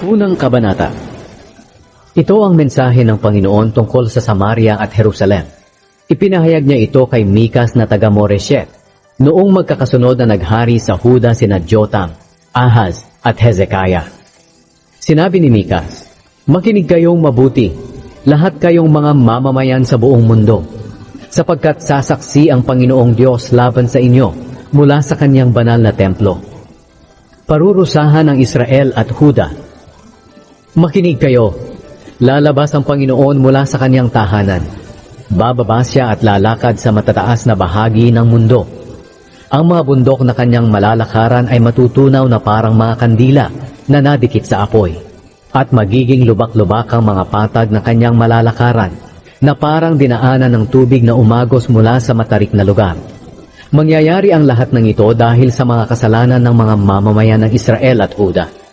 Unang Kabanata. Ito ang mensahe ng Panginoon tungkol sa Samaria at Jerusalem. Ipinahayag niya ito kay Mikas na taga Moreshet, noong magkakasunod na naghari sa Huda sina Jotam, Ahaz at Hezekiah. Sinabi ni Mikas, "Makinig kayong mabuti, lahat kayong mga mamamayan sa buong mundo, sapagkat sasaksi ang Panginoong Diyos laban sa inyo mula sa kanyang banal na templo. Parurusahan ng Israel at Huda. Makinig kayo, lalabas ang Panginoon mula sa kanyang tahanan. Bababa siya at lalakad sa matataas na bahagi ng mundo. Ang mga bundok na kanyang malalakaran ay matutunaw na parang mga kandila na nadikit sa apoy, at magiging lubak-lubak ang mga patag na kanyang malalakaran, na parang dinaanan ng tubig na umagos mula sa matarik na lugar. Mangyayari ang lahat ng ito dahil sa mga kasalanan ng mga mamamayan ng Israel at Huda.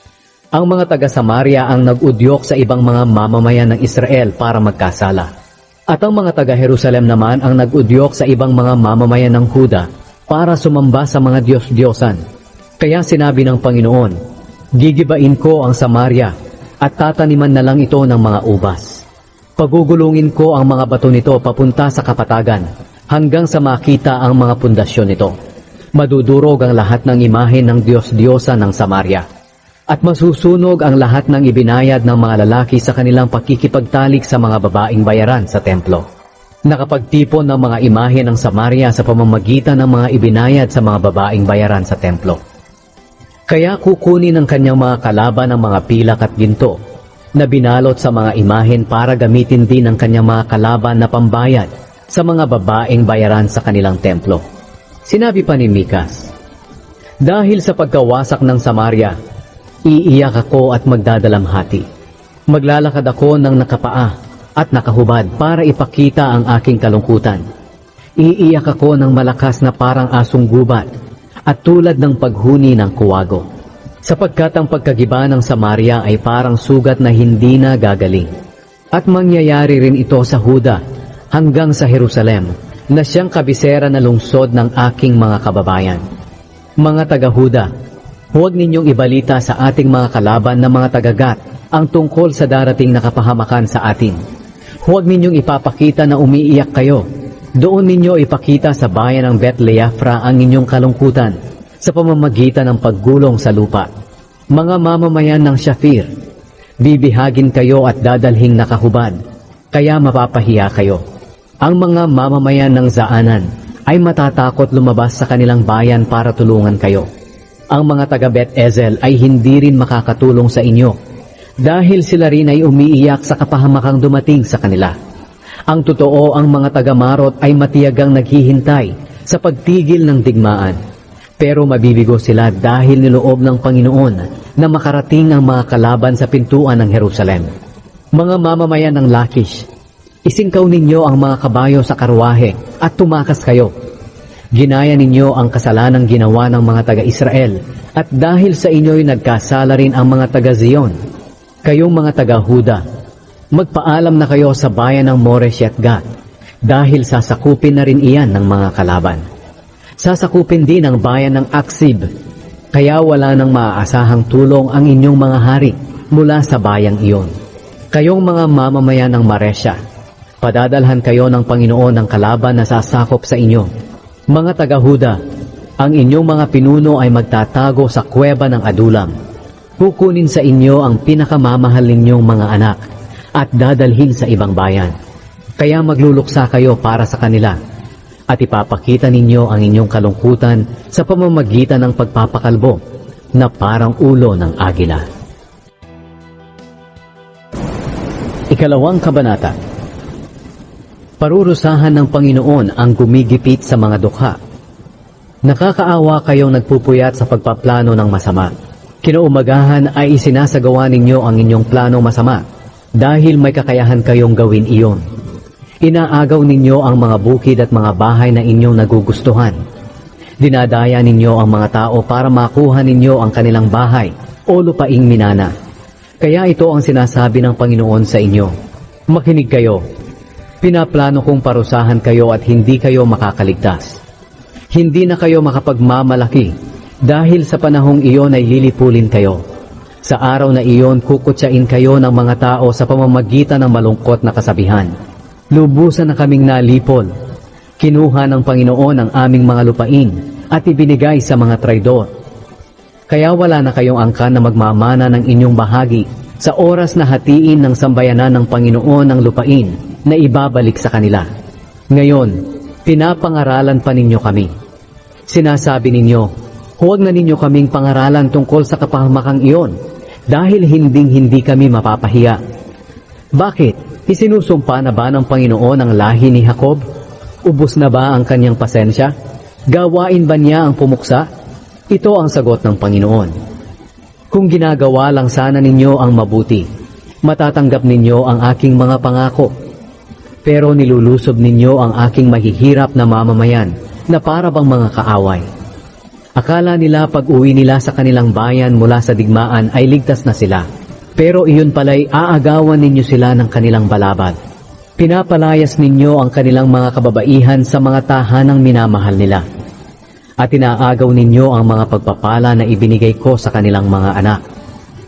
Ang mga taga-Samaria ang nag-udyok sa ibang mga mamamayan ng Israel para magkasala. At ang mga taga-Jerusalem naman ang nag-udyok sa ibang mga mamamayan ng Huda para sumamba sa mga Diyos-Diyosan. Kaya sinabi ng Panginoon, gigibain ko ang Samaria at tataniman na lang ito ng mga ubas. Pagugulungin ko ang mga bato nito papunta sa kapatagan hanggang sa makita ang mga pundasyon nito. Madudurog ang lahat ng imahe ng Diyos-Diyosan ng Samaria. At masusunog ang lahat ng ibinayad ng mga lalaki sa kanilang pakikipagtalik sa mga babaeng bayaran sa templo. Nakapagtipon ng mga imahe ng Samaria sa pamamagitan ng mga ibinayad sa mga babaeng bayaran sa templo. Kaya kukunin ng kanyang mga kalaban ng mga pilak at ginto na binalot sa mga imahen para gamitin din ng kanyang mga kalaban na pambayad sa mga babaeng bayaran sa kanilang templo. Sinabi pa ni Mikas, dahil sa pagkawasak ng Samaria, iiyak ako at magdadalamhati. Maglalakad ako ng nakapaa at nakahubad para ipakita ang aking kalungkutan. Iiyak ako ng malakas na parang asong gubat at tulad ng paghuni ng kuwago. Sapagkat ang pagkagiba ng Samaria ay parang sugat na hindi na gagaling. At mangyayari rin ito sa Huda hanggang sa Jerusalem na siyang kabisera na lungsod ng aking mga kababayan. Mga taga-Huda, huwag ninyong ibalita sa ating mga kalaban na mga taga-Gat ang tungkol sa darating na kapahamakan sa atin. Huwag ninyong ipapakita na umiiyak kayo. Doon ninyo ipakita sa bayan ng Bet-Leafra ang inyong kalungkutan sa pamamagitan ng paggulong sa lupa. Mga mamamayan ng Shafir, bibihagin kayo at dadalhing nakahubad, kaya mapapahiya kayo. Ang mga mamamayan ng Zaanan ay matatakot lumabas sa kanilang bayan para tulungan kayo. Ang mga taga-Bet-Ezel ay hindi rin makakatulong sa inyo dahil sila rin ay umiiyak sa kapahamakang dumating sa kanila. Ang totoo, ang mga taga-Marot ay matiyagang naghihintay sa pagtigil ng digmaan. Pero mabibigo sila dahil niloob ng Panginoon na makarating ang mga kalaban sa pintuan ng Jerusalem. Mga mamamayan ng Lakish, isingkaw ninyo ang mga kabayo sa karwahe at tumakas kayo. Ginaya ninyo ang kasalanang ginawa ng mga taga-Israel at dahil sa inyo'y nagkasala rin ang mga taga-Zion. Kayong mga taga-Huda, magpaalam na kayo sa bayan ng Moreshet Gat dahil sasakupin na rin iyan ng mga kalaban. Sasakupin din ang bayan ng Aksib, kaya wala nang maaasahang tulong ang inyong mga hari mula sa bayang iyon. Kayong mga mamamayan ng Maresya, padadalhan kayo ng Panginoon ng kalaban na sasakop sa inyo. Mga taga-Huda, ang inyong mga pinuno ay magtatago sa kuweba ng Adulam. Kukunin sa inyo ang pinakamamahal ninyong mga anak at dadalhin sa ibang bayan. Kaya magluluksa kayo para sa kanila at ipapakita ninyo ang inyong kalungkutan sa pamamagitan ng pagpapakalbo na parang ulo ng agila. Ikalawang Kabanata. Parurusahan ng Panginoon ang gumigipit sa mga dukha. Nakakaawa kayong nagpupuyat sa pagpaplano ng masama. Kinaumagahan ay isinasagawa ninyo ang inyong plano masama dahil may kakayahan kayong gawin iyon. Inaagaw ninyo ang mga bukid at mga bahay na inyong nagugustuhan. Dinadaya ninyo ang mga tao para makuha ninyo ang kanilang bahay o lupaing minana. Kaya ito ang sinasabi ng Panginoon sa inyo. Makinig kayo. Pinaplano kong parusahan kayo at hindi kayo makakaligtas. Hindi na kayo makapagmamalaki dahil sa panahong iyon ay lilipulin kayo. Sa araw na iyon, kukutsain kayo ng mga tao sa pamamagitan ng malungkot na kasabihan. Lubusan na kaming nalipol. Kinuha ng Panginoon ang aming mga lupain at ibinigay sa mga traidor. Kaya wala na kayong angkan na magmamana ng inyong bahagi sa oras na hatiin ng sambayanan ng Panginoon ang lupain na ibabalik sa kanila. Ngayon, pinapangaralan pa ninyo kami. Sinasabi ninyo, huwag na ninyo kaming pangaralan tungkol sa kapahamakang iyon dahil hinding-hindi kami mapapahiya. Bakit? Isinusumpa na ba ng Panginoon ang lahi ni Jacob? Ubos na ba ang kanyang pasensya? Gawain ba niya ang pumuksa? Ito ang sagot ng Panginoon. Kung ginagawa lang sana ninyo ang mabuti, matatanggap ninyo ang aking mga pangako. Pero nilulusob ninyo ang aking mahihirap na mamamayan na para bang mga kaaway. Akala nila pag-uwi nila sa kanilang bayan mula sa digmaan ay ligtas na sila. Pero iyon pala'y aagawan ninyo sila ng kanilang balabad. Pinapalayas ninyo ang kanilang mga kababaihan sa mga tahanang minamahal nila. At inaagaw ninyo ang mga pagpapala na ibinigay ko sa kanilang mga anak.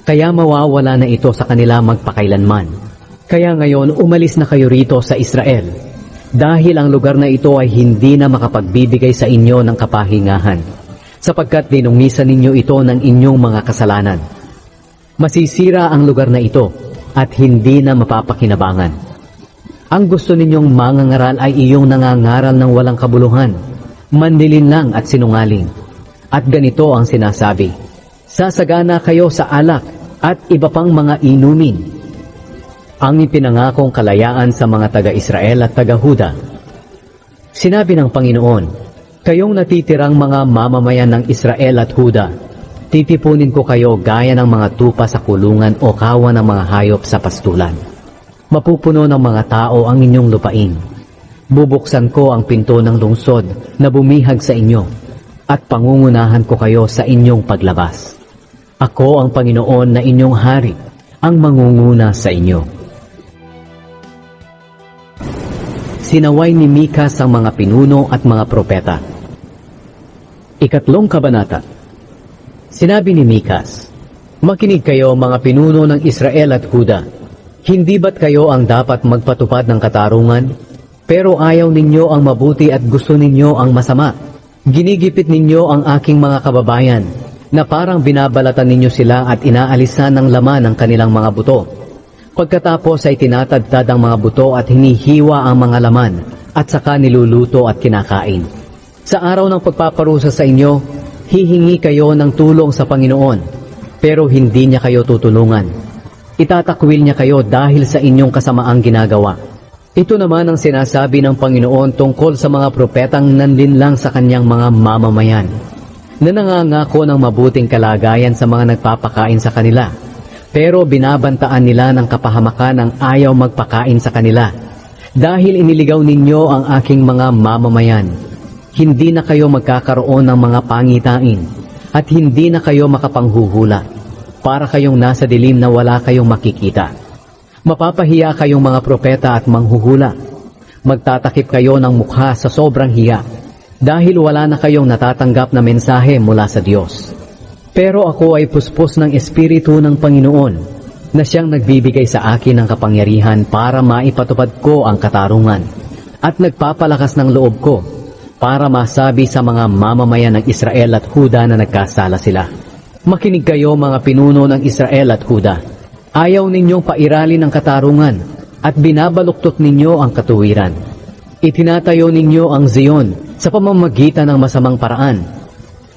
Kaya mawawala na ito sa kanila magpakailanman. Kaya ngayon umalis na kayo rito sa Israel, dahil ang lugar na ito ay hindi na makapagbibigay sa inyo ng kapahingahan, sapagkat dinungisan ninyo ito ng inyong mga kasalanan. Masisira ang lugar na ito at hindi na mapapakinabangan. Ang gusto ninyong mangangaral ay iyong nangangaral ng walang kabuluhan, mandilin lang at sinungaling. At ganito ang sinasabi, sasagana kayo sa alak at iba pang mga inumin. Ang ipinangakong kalayaan sa mga taga-Israel at taga-Huda. Sinabi ng Panginoon, kayong natitirang mga mamamayan ng Israel at Huda, titipunin ko kayo gaya ng mga tupa sa kulungan o kawan ng mga hayop sa pastulan. Mapupuno ng mga tao ang inyong lupain. Bubuksan ko ang pinto ng lungsod na bumihag sa inyo at pangungunahan ko kayo sa inyong paglabas. Ako ang Panginoon na inyong hari, ang mangunguna sa inyo. Sinaway ni Mikas ang mga pinuno at mga propeta. Ikatlong kabanata. Sinabi ni Mikas, makinig kayo mga pinuno ng Israel at Huda. Hindi ba't kayo ang dapat magpatupad ng katarungan? Pero ayaw ninyo ang mabuti at gusto ninyo ang masama. Ginigipit ninyo ang aking mga kababayan, na parang binabalatan ninyo sila at inaalisan ng laman ng kanilang mga buto. Pagkatapos ay tinatadtad ang mga buto at hinihiwa ang mga laman at saka niluluto at kinakain. Sa araw ng pagpaparusa sa inyo, hihingi kayo ng tulong sa Panginoon, pero hindi niya kayo tutulungan. Itatakwil niya kayo dahil sa inyong kasamaang ginagawa. Ito naman ang sinasabi ng Panginoon tungkol sa mga propetang nanlinlang sa kanyang mga mamamayan, na nangangako ng mabuting kalagayan sa mga nagpapakain sa kanila. Pero binabantaan nila ng kapahamakan ang ayaw magpakain sa kanila. Dahil iniligaw ninyo ang aking mga mamamayan, hindi na kayo magkakaroon ng mga pangitain at hindi na kayo makapanghuhula. Para kayong nasa dilim na wala kayong makikita. Mapapahiya kayong mga propeta at manghuhula. Magtatakip kayo ng mukha sa sobrang hiya dahil wala na kayong natatanggap na mensahe mula sa Diyos. Pero ako ay puspos ng Espiritu ng Panginoon na siyang nagbibigay sa akin ng kapangyarihan para maipatupad ko ang katarungan at nagpapalakas ng loob ko para masabi sa mga mamamayan ng Israel at Huda na nagkasala sila. Makinig kayo mga pinuno ng Israel at Huda. Ayaw ninyong pairalin ang katarungan at binabaluktot ninyo ang katuwiran. Itinatayo ninyo ang Zion sa pamamagitan ng masamang paraan.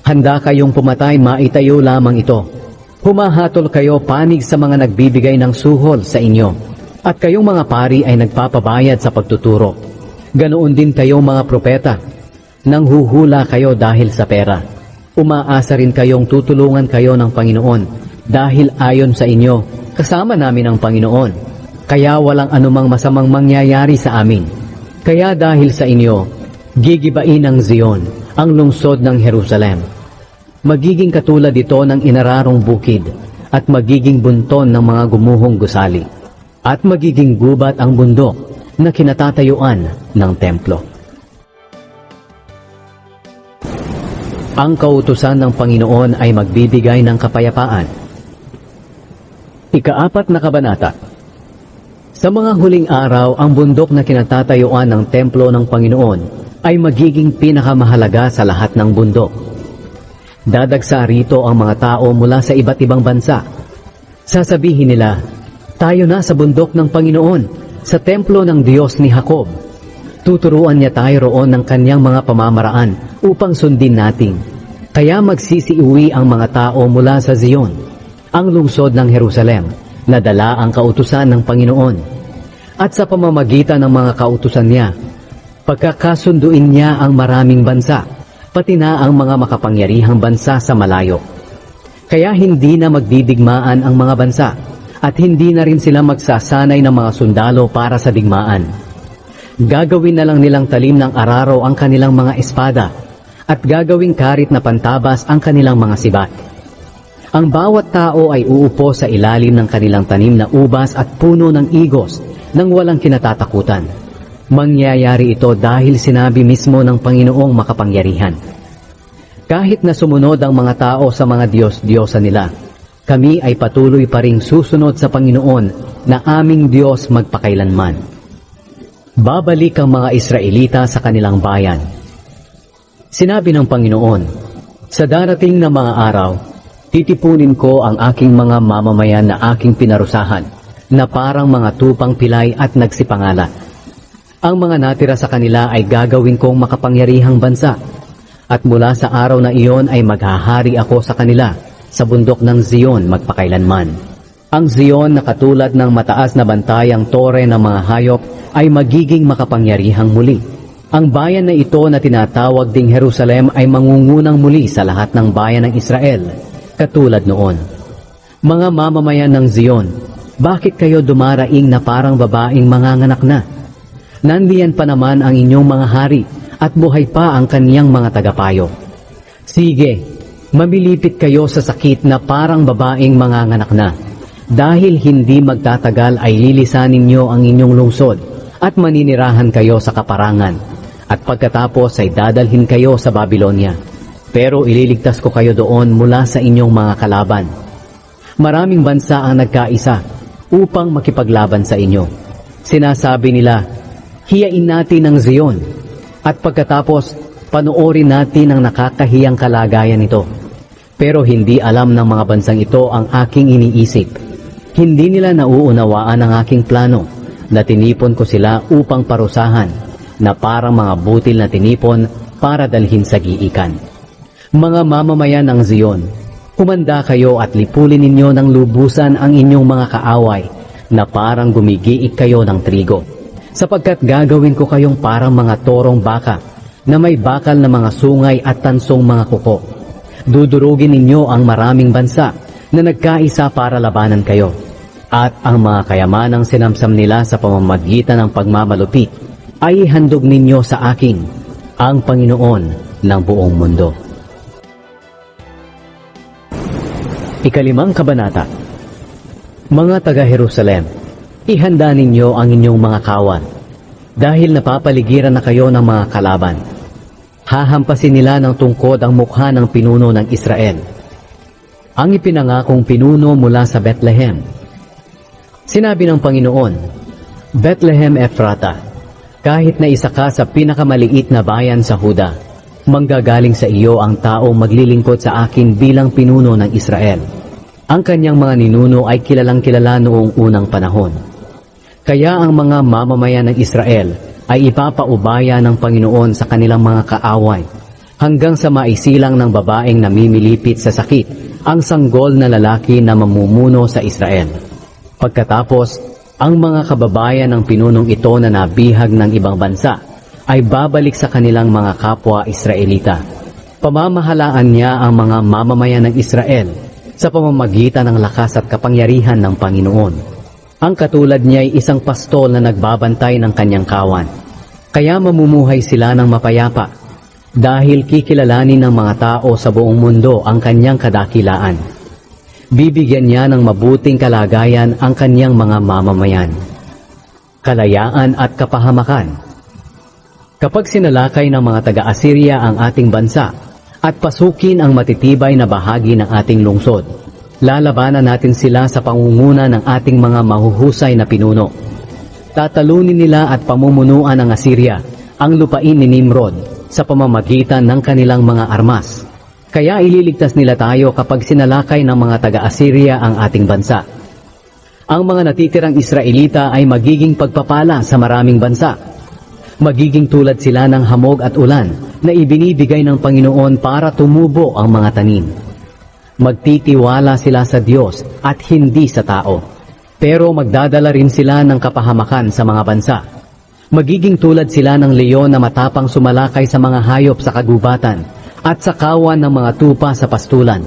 Handa kayong pumatay, maitayo lamang ito. Humahatol kayo panig sa mga nagbibigay ng suhol sa inyo. At kayong mga pari ay nagpapabayad sa pagtuturo. Ganoon din kayong mga propeta. Nanghuhula kayo dahil sa pera. Umaasa rin kayong tutulungan kayo ng Panginoon dahil ayon sa inyo, kasama namin ang Panginoon. Kaya walang anumang masamang mangyayari sa amin. Kaya dahil sa inyo, gigibain ang Zion, ang lungsod ng Jerusalem. Magiging katulad ito ng inararong bukid at magiging bunton ng mga gumuhong gusali at magiging gubat ang bundok na kinatatayuan ng templo. Ang kautusan ng Panginoon ay magbibigay ng kapayapaan. Ika-4 na kabanata. Sa mga huling araw, ang bundok na kinatatayuan ng templo ng Panginoon ay magiging pinakamahalaga sa lahat ng bundok. Dadagsa rito ang mga tao mula sa iba't ibang bansa. Sasabihin nila, tayo na sa bundok ng Panginoon, sa templo ng Diyos ni Jacob. Tuturuan niya tayo roon ng kanyang mga pamamaraan upang sundin natin. Kaya magsisiuwi ang mga tao mula sa Zion, ang lungsod ng Jerusalem, na dala ang kautusan ng Panginoon. At sa pamamagitan ng mga kautusan niya, pagkakasunduin niya ang maraming bansa, pati na ang mga makapangyarihang bansa sa malayo. Kaya hindi na magdidigmaan ang mga bansa, at hindi na rin sila magsasanay ng mga sundalo para sa digmaan. Gagawin na lang nilang talim ng araro ang kanilang mga espada, at gagawing karit na pantabas ang kanilang mga sibat. Ang bawat tao ay uupo sa ilalim ng kanilang tanim na ubas at puno ng igos nang walang kinatatakutan. Mangyayari ito dahil sinabi mismo ng Panginoong makapangyarihan. Kahit na sumunod ang mga tao sa mga Diyos-Diyosa nila, kami ay patuloy pa ring susunod sa Panginoon na aming Diyos magpakailanman. Babalik ang mga Israelita sa kanilang bayan. Sinabi ng Panginoon, sa darating na mga araw, titipunin ko ang aking mga mamamayan na aking pinarusahan, na parang mga tupang pilay at nagsipangalan. Ang mga natira sa kanila ay gagawin kong makapangyarihang bansa, at mula sa araw na iyon ay maghahari ako sa kanila, sa bundok ng Zion magpakailanman. Ang Zion na katulad ng mataas na bantayang tore ng mga hayop ay magiging makapangyarihang muli. Ang bayan na ito na tinatawag ding Jerusalem ay mangungunang muli sa lahat ng bayan ng Israel, katulad noon. Mga mamamayan ng Zion, bakit kayo dumaraing na parang babaeng manganganak na? Nandiyan pa naman ang inyong mga hari at buhay pa ang kaniyang mga tagapayo. Sige, mamilipit kayo sa sakit na parang babaeng manganganak na, dahil hindi magtatagal ay lilisanin niyo ang inyong lungsod at maninirahan kayo sa kaparangan, at pagkatapos ay dadalhin kayo sa Babylonia. Pero ililigtas ko kayo doon mula sa inyong mga kalaban. Maraming bansa ang nagkaisa upang makipaglaban sa inyo. Sinasabi nila, hiyain natin ang Zion, at pagkatapos panoorin natin ang nakakahiyang kalagayan nito. Pero hindi alam ng mga bansang ito ang aking iniisip. Hindi nila nauunawaan ang aking plano, na tinipon ko sila upang parusahan, na parang mga butil na tinipon para dalhin sa giikan. Mga mamamayan ng Zion, kumanda kayo at lipulin ninyo ng lubusan ang inyong mga kaaway, na parang gumigiik kayo ng trigo. Sapagkat gagawin ko kayong parang mga torong baka, na may bakal na mga sungay at tansong mga kuko. Dudurugin ninyo ang maraming bansa, na nagkaisa para labanan kayo. At ang mga kayamanang sinamsam nila sa pamamagitan ng pagmamalupit, ay handog ninyo sa akin, ang Panginoon ng buong mundo. Ika-5 kabanata. Mga taga-Jerusalem, ihanda ninyo ang inyong mga kawan, dahil napapaligiran na kayo ng mga kalaban. Hahampasin nila ng tungkod ang mukha ng pinuno ng Israel, ang ipinangakong pinuno mula sa Bethlehem. Sinabi ng Panginoon, Bethlehem Ephrata, kahit na isa ka sa pinakamaliit na bayan sa Huda, manggagaling sa iyo ang taong maglilingkod sa akin bilang pinuno ng Israel. Ang kanyang mga ninuno ay kilalang kilala noong unang panahon. Kaya ang mga mamamayan ng Israel ay ipapaubaya ng Panginoon sa kanilang mga kaaway, hanggang sa maisilang ng babaeng namimilipit sa sakit, ang sanggol na lalaki na mamumuno sa Israel. Pagkatapos, ang mga kababayan ng pinunong ito na nabihag ng ibang bansa, ay babalik sa kanilang mga kapwa Israelita. Pamamahalaan niya ang mga mamamayan ng Israel sa pamamagitan ng lakas at kapangyarihan ng Panginoon. Ang katulad niya ay isang pastol na nagbabantay ng kanyang kawan. Kaya mamumuhay sila ng mapayapa, dahil kikilalanin ng mga tao sa buong mundo ang kanyang kadakilaan. Bibigyan niya ng mabuting kalagayan ang kanyang mga mamamayan, kalayaan at kapahamakan. Kapag sinalakay ng mga taga-Assyria ang ating bansa at pasukin ang matitibay na bahagi ng ating lungsod, Lalabanan natin sila sa pangunguna ng ating mga mahuhusay na pinuno. Tatalunin nila at pamumunuan ng Assyria ang lupain ni Nimrod sa pamamagitan ng kanilang mga armas. Kaya ililigtas nila tayo kapag sinalakay ng mga taga-Assyria ang ating bansa. Ang mga natitirang Israelita ay magiging pagpapala sa maraming bansa. Magiging tulad sila ng hamog at ulan na ibinibigay ng Panginoon para tumubo ang mga tanim. Magtitiwala sila sa Diyos at hindi sa tao. Pero magdadala rin sila ng kapahamakan sa mga bansa. Magiging tulad sila ng leon na matapang sumalakay sa mga hayop sa kagubatan at sa kawan ng mga tupa sa pastulan.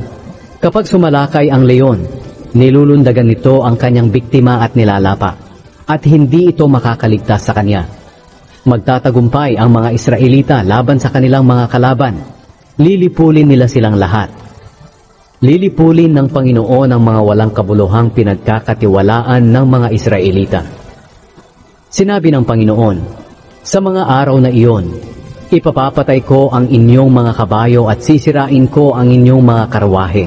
Kapag sumalakay ang leon, nilulundagan nito ang kanyang biktima at nilalapa, at hindi ito makakaligtas sa kanya. Magtatagumpay ang mga Israelita laban sa kanilang mga kalaban. Lilipulin nila silang lahat. Lilipulin ng Panginoon ang mga walang kabuluhang pinagkakatiwalaan ng mga Israelita. Sinabi ng Panginoon, sa mga araw na iyon, ipapapatay ko ang inyong mga kabayo at sisirain ko ang inyong mga karwahe.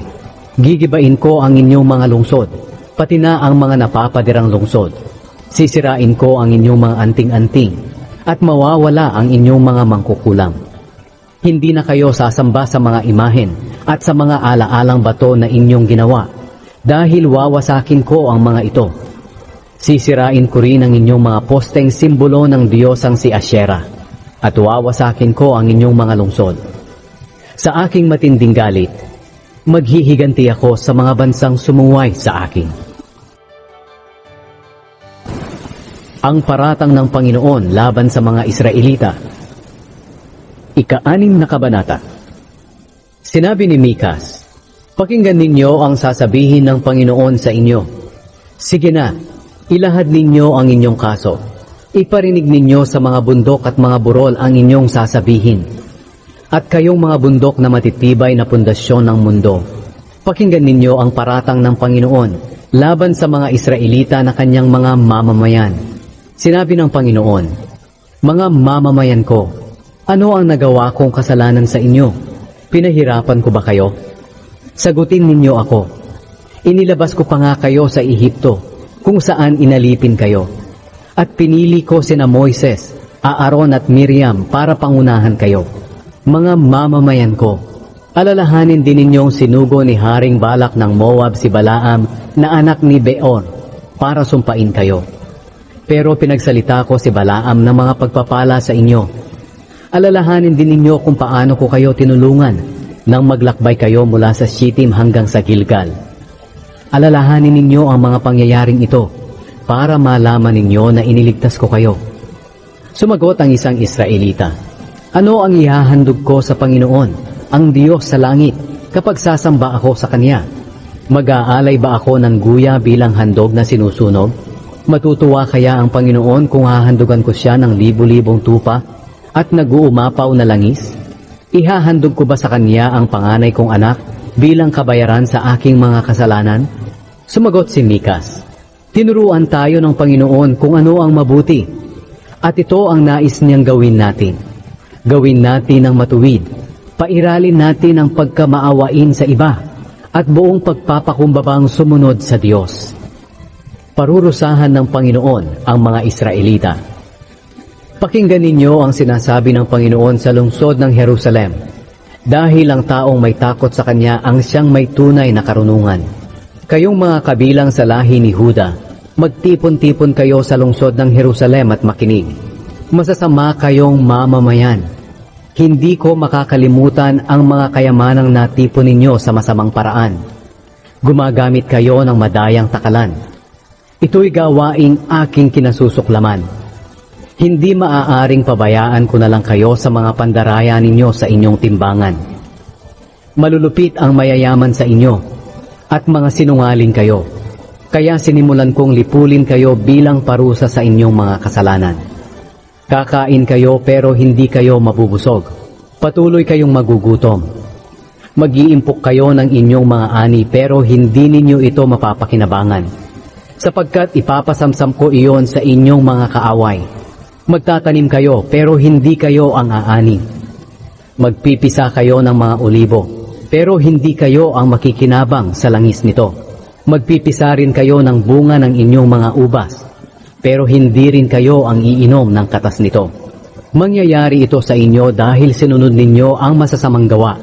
Gigibain ko ang inyong mga lungsod, pati na ang mga napapadirang lungsod. Sisirain ko ang inyong mga anting-anting, at mawawala ang inyong mga mangkukulam. Hindi na kayo sasamba sa mga imahen at sa mga alaalang bato na inyong ginawa, dahil wawasakin ko ang mga ito. Sisirain ko rin ang inyong mga posteng simbolo ng diyosang si Asyera, at wawasakin ko ang inyong mga lungsod. Sa aking matinding galit, maghihiganti ako sa mga bansang sumuway sa akin. Ang paratang ng Panginoon laban sa mga Israelita. Ika-6 na kabanata. Sinabi ni Mikas, pakinggan ninyo ang sasabihin ng Panginoon sa inyo. Sige na, ilahad ninyo ang inyong kaso. Iparinig ninyo sa mga bundok at mga burol ang inyong sasabihin. At kayong mga bundok na matitibay na pundasyon ng mundo, pakinggan ninyo ang paratang ng Panginoon laban sa mga Israelita na kanyang mga mamamayan. Sinabi ng Panginoon, mga mamamayan ko, ano ang nagawa kong kasalanan sa inyo? Pinahirapan ko ba kayo? Sagutin ninyo ako. Inilabas ko pa nga kayo sa Ehipto, kung saan inalipin kayo. At pinili ko sina Moises, Aaron at Miriam para pangunahan kayo. Mga mamamayan ko, alalahanin din ninyong sinugo ni Haring Balak ng Moab si Balaam na anak ni Beor para sumpain kayo. Pero pinagsalita ko si Balaam ng mga pagpapala sa inyo. Alalahanin din ninyo kung paano ko kayo tinulungan nang maglakbay kayo mula sa Shittim hanggang sa Gilgal. Alalahanin ninyo ang mga pangyayaring ito para malaman ninyo na iniligtas ko kayo. Sumagot ang isang Israelita, ano ang ihahandog ko sa Panginoon, ang Diyos sa langit, kapag sasamba ako sa Kanya? Mag-aalay ba ako ng guya bilang handog na sinusunog? Matutuwa kaya ang Panginoon kung hahandugan ko siya ng libu-libong tupa at nag-uumapaw na langis? Ihahandog ko ba sa kanya ang panganay kong anak bilang kabayaran sa aking mga kasalanan? Sumagot si Mikas, tinuruan tayo ng Panginoon kung ano ang mabuti, at ito ang nais niyang gawin natin. Gawin natin ang matuwid, pairalin natin ang pagkamaawain sa iba, at buong pagpapakumbabang sumunod sa Diyos. Parurusahan ng Panginoon ang mga Israelita. Pakinggan ninyo ang sinasabi ng Panginoon sa lungsod ng Jerusalem, dahil ang taong may takot sa Kanya ang siyang may tunay na karunungan. Kayong mga kabilang sa lahi ni Huda, magtipon-tipon kayo sa lungsod ng Jerusalem at makinig. Masasama kayong mamamayan. Hindi ko makakalimutan ang mga kayamanang natipon ninyo sa masamang paraan. Gumagamit kayo ng madayang takalan. Ito'y gawaing aking kinasusuklaman. Hindi maaaring pabayaan ko na lang kayo sa mga pandaraya ninyo sa inyong timbangan. Malulupit ang mayayaman sa inyo, at mga sinungaling kayo. Kaya sinimulan kong lipulin kayo bilang parusa sa inyong mga kasalanan. Kakain kayo pero hindi kayo mabubusog. Patuloy kayong magugutom. Mag-iimpok kayo ng inyong mga ani pero hindi ninyo ito mapapakinabangan. Sapagkat ipapasamsam ko iyon sa inyong mga kaaway. Magtatanim kayo pero hindi kayo ang aani. Magpipisa kayo ng mga olibo pero hindi kayo ang makikinabang sa langis nito. Magpipisa rin kayo ng bunga ng inyong mga ubas, pero hindi rin kayo ang iinom ng katas nito. Mangyayari ito sa inyo dahil sinunod ninyo ang masasamang gawa,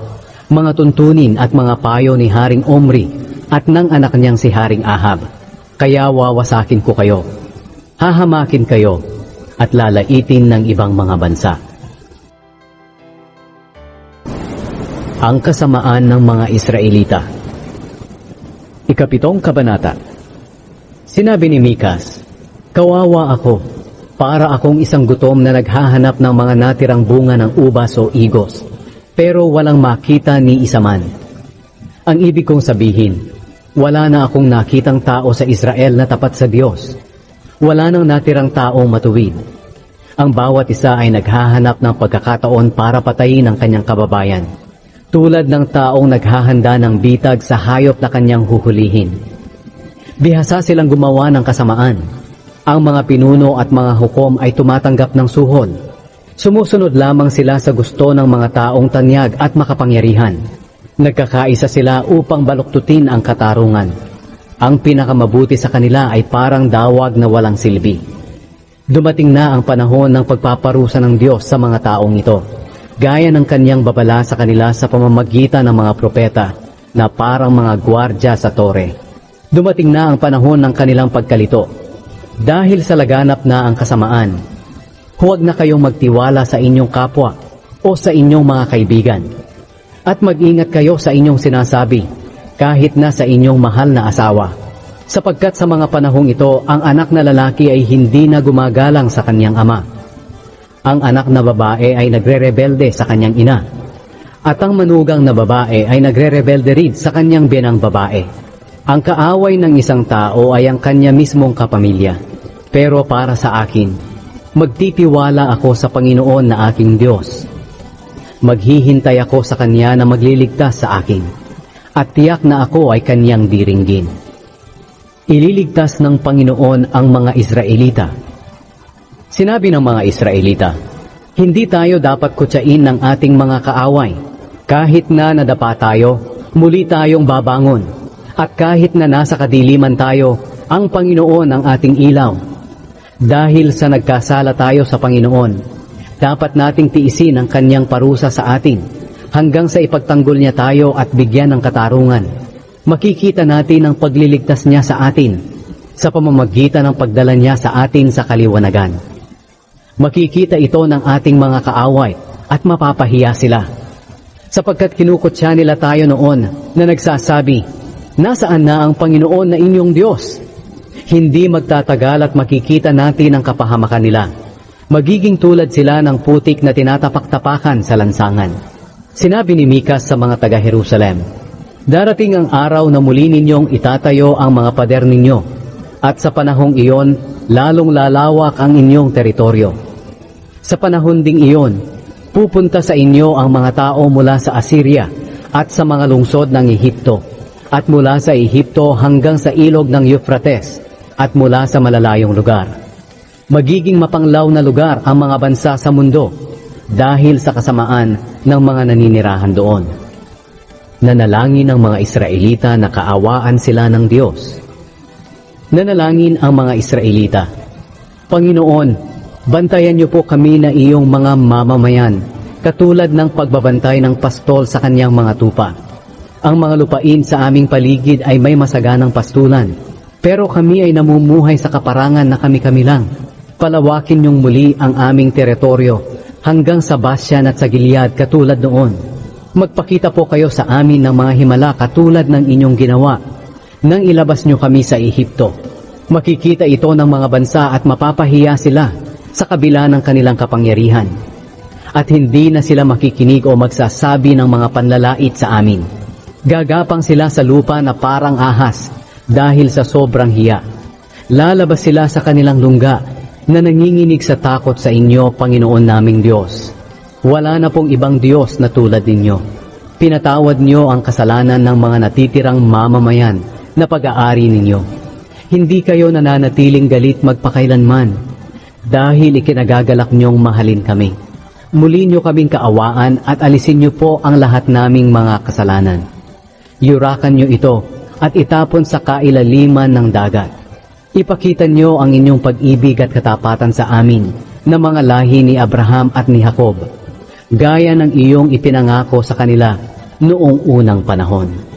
mga tuntunin at mga payo ni Haring Omri at ng anak niyang si Haring Ahab. Kaya wawasakin ko kayo, hahamakin kayo, at lalaitin ng ibang mga bansa. Ang kasamaan ng mga Israelita. Ikapitong kabanata. Sinabi ni Mikas, "Kawawa ako, para akong isang gutom na naghahanap ng mga natirang bunga ng ubas o igos, pero walang makita ni isa man." Ang ibig kong sabihin, wala na akong nakitang tao sa Israel na tapat sa Diyos. Wala nang natirang taong matuwid. Ang bawat isa ay naghahanap ng pagkakataon para patayin ang kanyang kababayan, tulad ng taong naghahanda ng bitag sa hayop na kanyang huhulihin. Bihasa silang gumawa ng kasamaan. Ang mga pinuno at mga hukom ay tumatanggap ng suhol. Sumusunod lamang sila sa gusto ng mga taong tanyag at makapangyarihan. Nagkakaisa sila upang baluktutin ang katarungan. Ang pinakamabuti sa kanila ay parang dawag na walang silbi. Dumating na ang panahon ng pagpaparusa ng Diyos sa mga taong ito, gaya ng kanyang babala sa kanila sa pamamagitan ng mga propeta na parang mga gwardya sa tore. Dumating na ang panahon ng kanilang pagkalito. Dahil sa laganap na ang kasamaan, huwag na kayong magtiwala sa inyong kapwa o sa inyong mga kaibigan. At mag-ingat kayo sa inyong sinasabi, kahit na sa inyong mahal na asawa. Sapagkat sa mga panahong ito, ang anak na lalaki ay hindi na gumagalang sa kanyang ama. Ang anak na babae ay nagre-rebelde sa kanyang ina. At ang manugang na babae ay nagre-rebelde rin sa kanyang biyanang babae. Ang kaaway ng isang tao ay ang kanya mismong kapamilya. Pero para sa akin, magtitiwala ako sa Panginoon na aking Diyos. Maghihintay ako sa Kanya na magliligtas sa akin, at tiyak na ako ay Kanyang diringgin. Ililigtas ng Panginoon ang mga Israelita. Sinabi ng mga Israelita, "Hindi tayo dapat kutsain ng ating mga kaaway. Kahit na nadapa tayo, muli tayong babangon. At kahit na nasa kadiliman tayo, ang Panginoon ang ating ilaw. Dahil sa nagkasala tayo sa Panginoon, dapat nating tiisin ang kanyang parusa sa atin hanggang sa ipagtanggol niya tayo at bigyan ng katarungan. Makikita natin ang pagliligtas niya sa atin sa pamamagitan ng pagdala niya sa atin sa kaliwanagan. Makikita ito ng ating mga kaaway at mapapahiya sila. Sapagkat kinukutya nila tayo noon na nagsasabi, 'Nasaan na ang Panginoon na inyong Diyos?' Hindi magtatagal at makikita natin ang kapahamakan nila. Magiging tulad sila ng putik na tinatapak-tapakan sa lansangan." Sinabi ni Mikas sa mga taga-Jerusalem, "Darating ang araw na muli ninyong itatayo ang mga pader ninyo, at sa panahong iyon, lalong lalawak ang inyong teritoryo. Sa panahon ding iyon, pupunta sa inyo ang mga tao mula sa Assyria at sa mga lungsod ng Ehipto, at mula sa Ehipto hanggang sa ilog ng Euphrates, at mula sa malalayong lugar. Magiging mapanglaw na lugar ang mga bansa sa mundo dahil sa kasamaan ng mga naninirahan doon." Nanalangin ang mga Israelita na kaawaan sila ng Diyos. Nanalangin ang mga Israelita, "Panginoon, bantayan niyo po kami na iyong mga mamamayan, katulad ng pagbabantay ng pastol sa kanyang mga tupa. Ang mga lupain sa aming paligid ay may masaganang pastulan, pero kami ay namumuhay sa kaparangan na kami-kami lang. Palawakin niyong muli ang aming teritoryo hanggang sa Basyan at sa Gilead katulad noon. Magpakita po kayo sa amin ng mga himala katulad ng inyong ginawa nang ilabas niyo kami sa Ehipto. Makikita ito ng mga bansa at mapapahiya sila sa kabila ng kanilang kapangyarihan. At hindi na sila makikinig o magsasabi ng mga panlalait sa amin. Gagapang sila sa lupa na parang ahas dahil sa sobrang hiya. Lalabas sila sa kanilang lungga na nanginginig sa takot sa inyo, Panginoon naming Diyos. Wala na pong ibang Diyos na tulad ninyo. Pinatawad niyo ang kasalanan ng mga natitirang mamamayan na pag-aari ninyo. Hindi kayo nananatiling galit magpakailanman dahil ikinagagalak niyong mahalin kami. muli niyo kaming kaawaan at alisin niyo po ang lahat naming mga kasalanan. Yurakan niyo ito at itapon sa kailaliman ng dagat. Ipakita niyo ang inyong pag-ibig at katapatan sa amin na mga lahi ni Abraham at ni Jacob, gaya ng iyong ipinangako sa kanila noong unang panahon.